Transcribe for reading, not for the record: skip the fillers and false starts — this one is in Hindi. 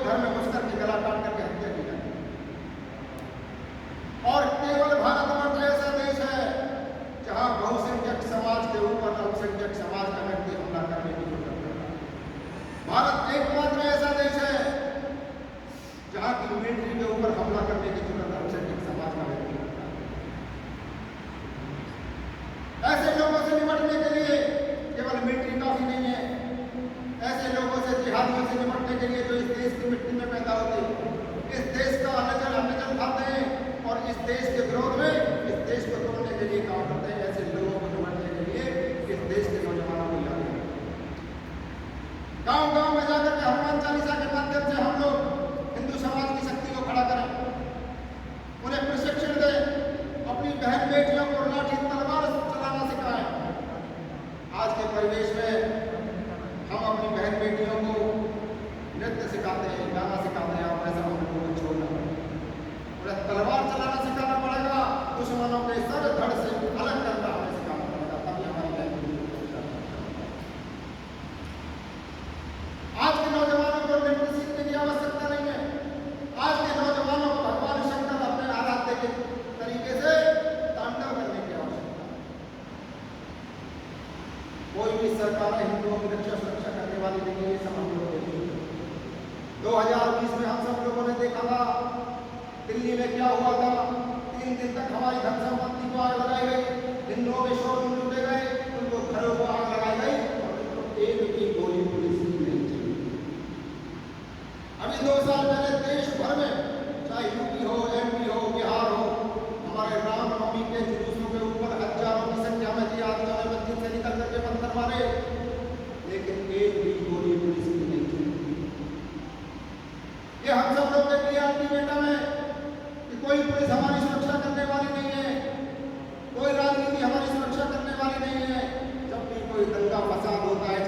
घर में घुस करके गला काट करके हत्या की जाती है। और केवल भारतवर्ष ऐसा देश है जहां बहुसंख्यक समाज के ऊपर अल्पसंख्यक समाज का व्यक्ति हमला करने की कोशिश करता है। भारत एकमात्र ऐसा देश है जहां की मिलिट्री के ऊपर हमला करने की जरूरत अल्पसंख्यक समाज का व्यक्ति करता है। ऐसे लोगों से निपटने के लिए केवल मिलिट्री काफी नहीं है। ऐसे लोगों से, जिहादियों से निपटने के लिए जो इस देश की मिट्टी में पैदा होते हैं, इस देश का अनजल खाते हैं और इस देश के विरोध में इस देश को तोड़ने के लिए काम करते हैं, ऐसे लोगों को निपटने के लिए इस देश के नौजवानों को याद है। गांव गांव में जाकर के हनुमान चालीसा के माध्यम से हम लोग हिंदू समाज की शक्ति को खड़ा करें, उन्हें प्रशिक्षण दें, अपनी बहन बेटियों को लाठी तलवार चलाना सिखाएं। आज के परिवेश में हम अपनी बहन बेटियों को नृत्य सिखाते हैं, गाना सिखाते हैं, और ऐसा हम लोगों को छोड़ना पड़ेगा। उन्हें तलवार चलाना सिखाना पड़ेगा, दुश्मनों के सर धड़ से अलग करना हमें सिखाना पड़ेगा, तभी हमारी बहन बेटियों को सिखाना पड़ेगा। आज के नौजवानों को नृत्य सीखने की आवश्यकता नहीं है। आज के नौजवानों को भगवान शंकर अपने आराध्य के तरीके से तांडव करने की आवश्यकता है। कोई भी सरकार हिंदुओं की रक्षा सुरक्षा करने वाली नहीं है, ये सब हम लोग देखेंगे। 2020 में हम सब लोगों ने देखा था दिल्ली में क्या हुआ था। 3 दिन तक हमारी धन संपत्ति को आग लगाई गई, हिंदुओं के शोरूम लूटे गए, उनको घरों को आग लगाई गई और उनको एक भी गोली पुलिस की नहीं चली। अभी 2 साल पहले देश भर में, चाहे यूपी हो, एमपी हो, बिहार हो, हमारे रामनवमी के जुलूसों के ऊपर हजारों की संख्या में जिहादियों ने मस्जिद से निकल करके पत्थर मारे, लेकिन एक भी गोली पुलिस की नहीं चली। ये हम सब लोग के लिए अल्टीमेटम है कि कोई पुलिस हमारी सुरक्षा करने वाली नहीं है, कोई राजनीति हमारी सुरक्षा करने वाली नहीं है। जब भी कोई दंगा फसाद होता है,